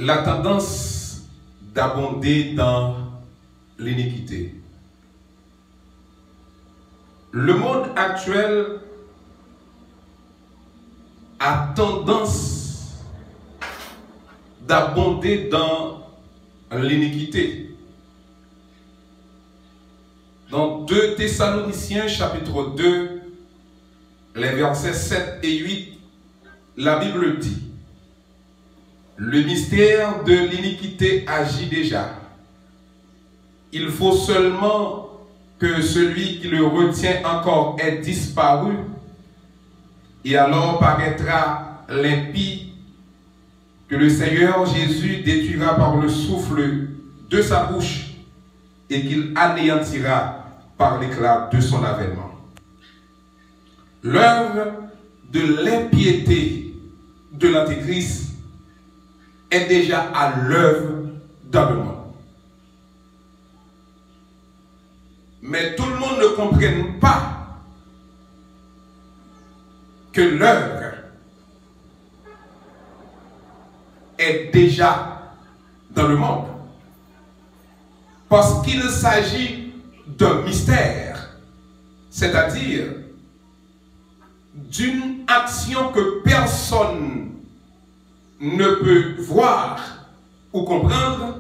la tendance d'abonder dans l'iniquité. Le monde actuel a tendance d'abonder dans l'iniquité. Dans 2 Thessaloniciens chapitre 2, les versets 7 et 8, la Bible dit: le mystère de l'iniquité agit déjà. Il faut seulement que celui qui le retient encore ait disparu, et alors paraîtra l'impie que le Seigneur Jésus détruira par le souffle de sa bouche et qu'il anéantira par l'éclat de son avènement. L'œuvre de l'impiété de l'Antéchrist est déjà à l'œuvre dans le monde. Mais tout le monde ne comprenne pas que l'œuvre est déjà dans le monde. Parce qu'il s'agit d'un mystère, c'est-à-dire d'une action que personne ne peut voir ou comprendre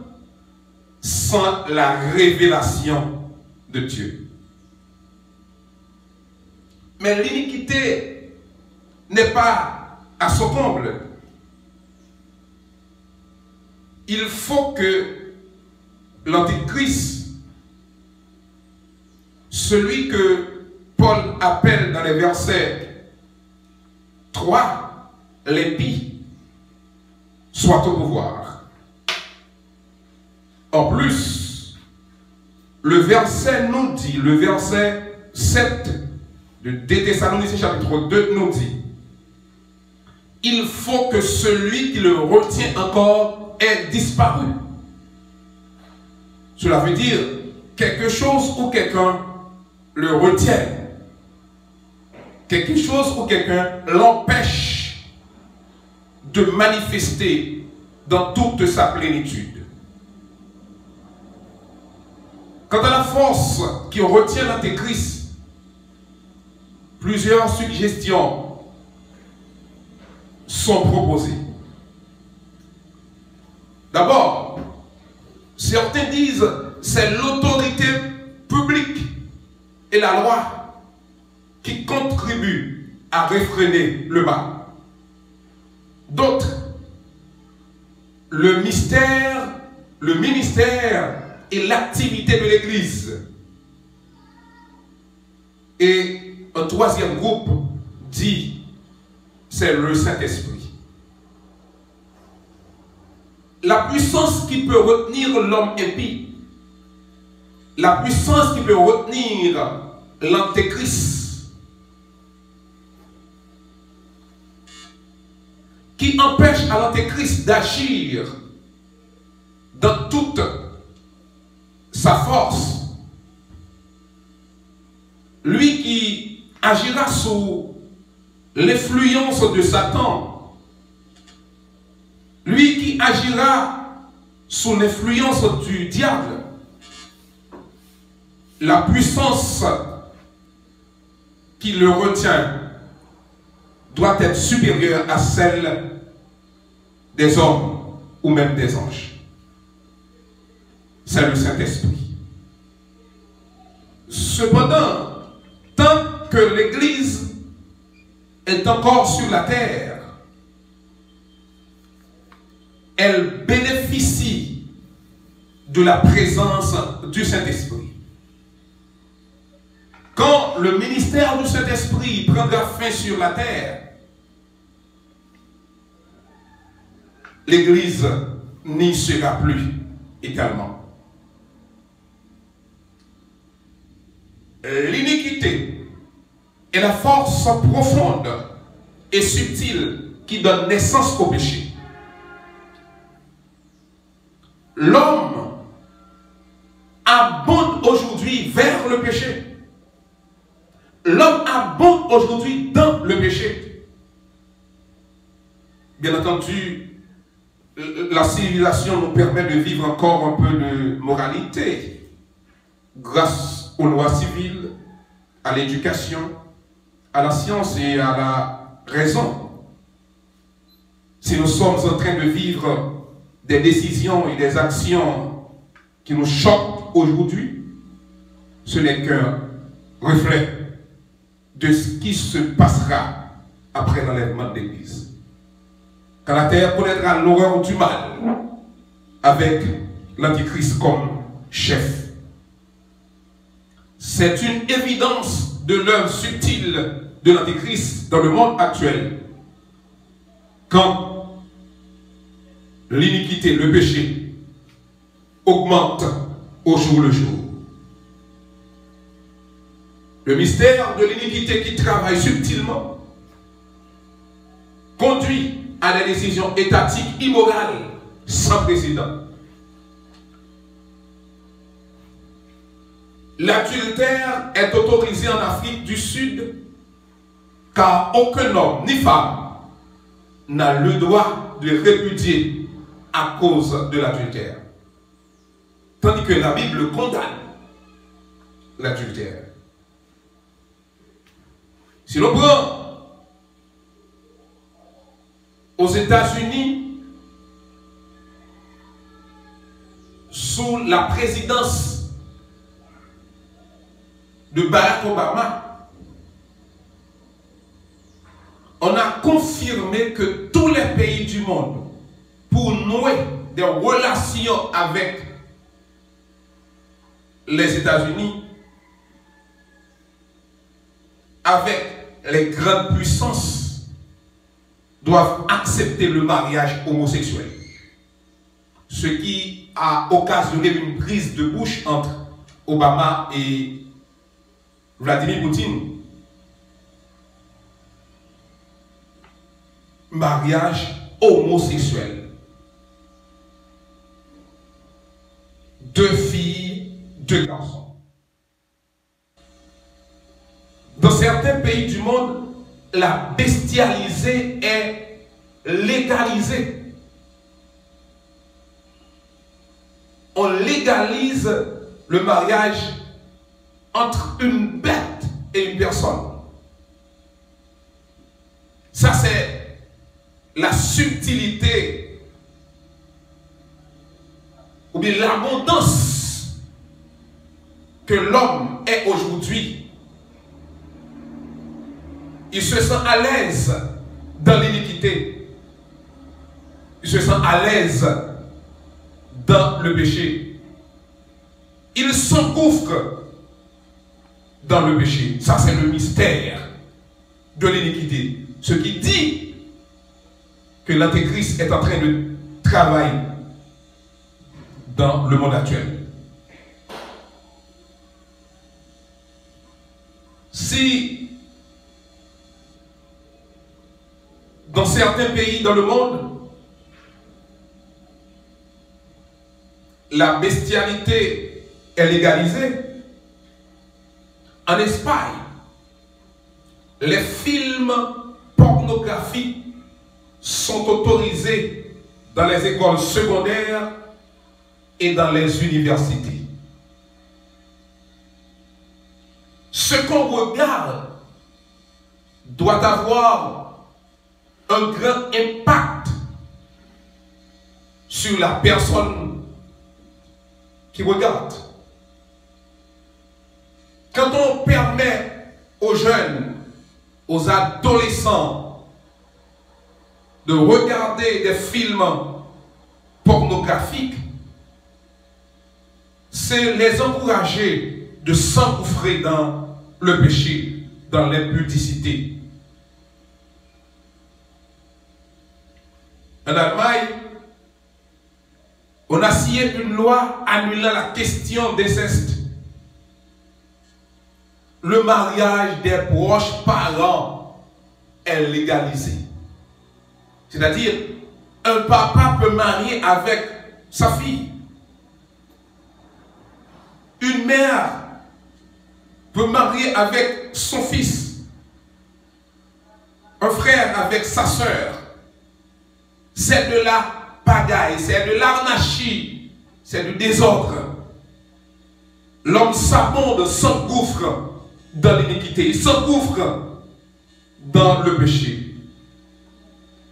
sans la révélation de Dieu. Mais l'iniquité n'est pas à son comble. Il faut que l'Antéchrist, celui que Paul appelle dans les versets 3, l'impie, soit au pouvoir. En plus, le verset nous dit, le verset 7 de 2 Thessaloniciens chapitre 2 nous dit: il faut que celui qui le retient encore ait disparu. Cela veut dire quelque chose ou quelqu'un le retient. Quelque chose ou quelqu'un l'empêche de manifester dans toute sa plénitude. Quant à la force qui retient l'Antéchrist, plusieurs suggestions sont proposées. D'abord, certains disent c'est l'autorité publique et la loi qui contribuent à réfréner le mal. D'autres, le ministère et l'activité de l'Église. Et un troisième groupe dit c'est le Saint-Esprit. La puissance qui peut retenir l'homme impie, la puissance qui peut retenir l'Antéchrist, qui empêche à l'Antéchrist d'agir dans toute sa force, lui qui agira sous l'influence de Satan, lui qui agira sous l'influence du diable, la puissance qui le retient doit être supérieure à celle des hommes ou même des anges. C'est le Saint-Esprit. Cependant, tant que l'Église est encore sur la terre, elle bénéficie de la présence du Saint-Esprit. Quand le ministère du Saint-Esprit prendra fin sur la terre, l'Église n'y sera plus également. L'iniquité est la force profonde et subtile qui donne naissance au péché. L'homme abonde aujourd'hui vers le péché. L'homme abonde aujourd'hui dans le péché. Bien entendu, la civilisation nous permet de vivre encore un peu de moralité grâce aux lois civiles, à l'éducation, à la science et à la raison. Si nous sommes en train de vivre des décisions et des actions qui nous choquent aujourd'hui, ce n'est qu'un reflet de ce qui se passera après l'enlèvement de l'Église. Quand la terre connaîtra l'horreur du mal avec l'Antichrist comme chef. C'est une évidence de l'œuvre subtile de l'Antichrist dans le monde actuel. Quand l'iniquité, le péché, augmente au jour le jour. Le mystère de l'iniquité qui travaille subtilement conduit à des décisions étatiques immorales sans précédent. L'adultère est autorisé en Afrique du Sud car aucun homme ni femme n'a le droit de répudier à cause de l'adultère. Tandis que la Bible condamne l'adultère. Si l'on prend aux États-Unis, sous la présidence de Barack Obama, on a confirmé que tous les pays du monde, pour nouer des relations avec les États-Unis, avec les grandes puissances, doivent accepter le mariage homosexuel. Ce qui a occasionné une prise de bouche entre Obama et Vladimir Poutine. Mariage homosexuel. 2 filles, 2 garçons. Dans certains pays du monde, la bestialisée est légalisée. On légalise le mariage entre une bête et une personne. Ça, c'est la subtilité ou bien l'abondance que l'homme est aujourd'hui. Il se sent à l'aise dans l'iniquité. Il se sent à l'aise dans le péché. Il s'engouffre dans le péché. Ça, c'est le mystère de l'iniquité. Ce qui dit que l'Antéchrist est en train de travailler dans le monde actuel. Si dans certains pays dans le monde, la bestialité est légalisée, en Espagne, les films pornographiques sont autorisés dans les écoles secondaires et dans les universités. Ce qu'on regarde doit avoir un grand impact sur la personne qui regarde. Quand on permet aux jeunes, aux adolescents de regarder des films pornographiques, c'est les encourager de s'engouffrer dans le péché, dans l'impudicité. En Allemagne, on a signé une loi annulant la question d'inceste. Le mariage des proches parents est légalisé. C'est-à-dire, un papa peut marier avec sa fille. Une mère peut marier avec son fils. Un frère avec sa sœur. Ces deux-là pagaille, c'est de l'anarchie, c'est du désordre. L'homme s'abonde, s'engouffre dans l'iniquité, il s'engouffre dans le péché.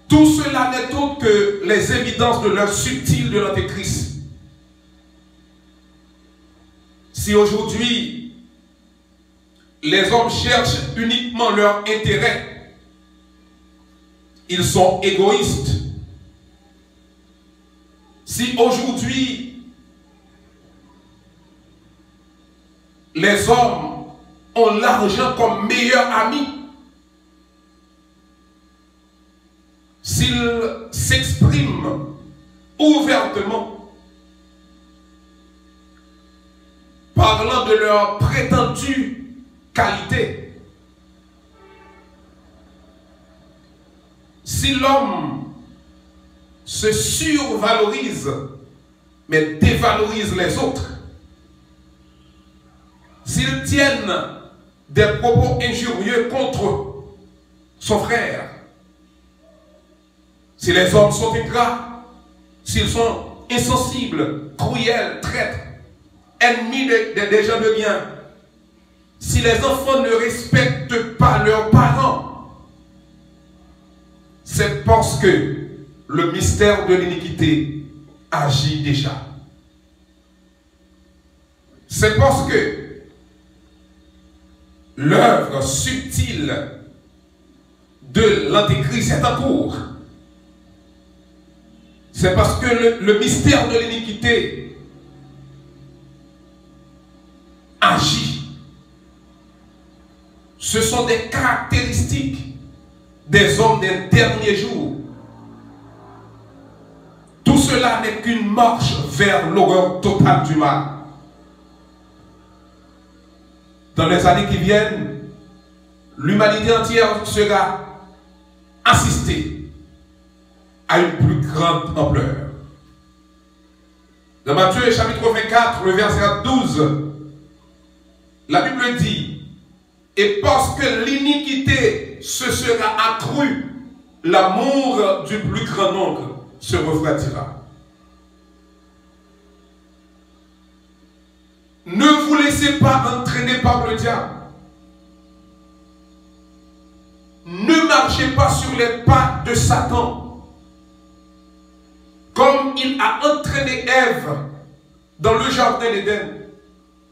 Tout cela n'est autre que les évidences de l'œuvre subtile de l'Antéchrist. Si aujourd'hui, les hommes cherchent uniquement leur intérêt, ils sont égoïstes. Si aujourd'hui, les hommes ont l'argent comme meilleur ami, s'ils s'expriment ouvertement, parlant de leur prétendue qualité, si l'homme se survalorise, mais dévalorise les autres, s'ils tiennent des propos injurieux contre son frère, si les hommes sont ingrats, s'ils sont insensibles, cruels, traîtres, ennemis des gens de bien, si les enfants ne respectent pas leurs parents, c'est parce que le mystère de l'iniquité agit déjà. C'est parce que l'œuvre subtile de l'Antéchrist est en cours. C'est parce que le mystère de l'iniquité agit. Ce sont des caractéristiques des hommes des derniers jours. Tout cela n'est qu'une marche vers l'horreur totale du mal. Dans les années qui viennent, l'humanité entière sera assistée à une plus grande ampleur. Dans Matthieu chapitre 24, le verset 12, la Bible dit: et parce que l'iniquité se sera accrue, l'amour du plus grand nombre se refroidira. Ne vous laissez pas entraîner par le diable. Ne marchez pas sur les pas de Satan. Comme il a entraîné Ève dans le jardin d'Éden.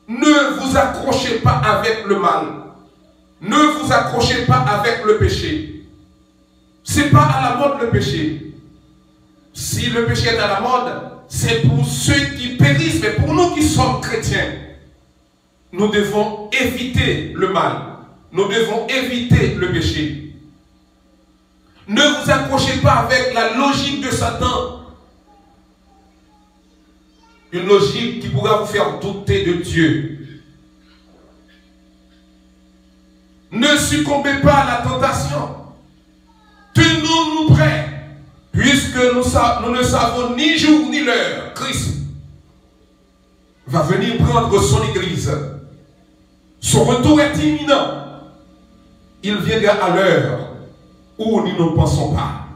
Ne vous accrochez pas avec le mal. Ne vous accrochez pas avec le péché. Ce n'est pas à la mode le péché. Si le péché est à la mode, c'est pour ceux qui périssent. Mais pour nous qui sommes chrétiens, nous devons éviter le mal. Nous devons éviter le péché. Ne vous accrochez pas avec la logique de Satan. Une logique qui pourra vous faire douter de Dieu. Ne succombez pas à la tentation. Tenons-nous prêts, puisque nous ne savons ni jour ni l'heure. Christ va venir prendre son église. Son retour est imminent. Il viendra à l'heure où nous ne pensons pas.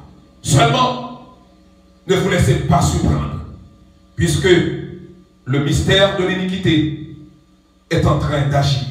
Seulement, ne vous laissez pas surprendre, puisque le mystère de l'iniquité est en train d'agir.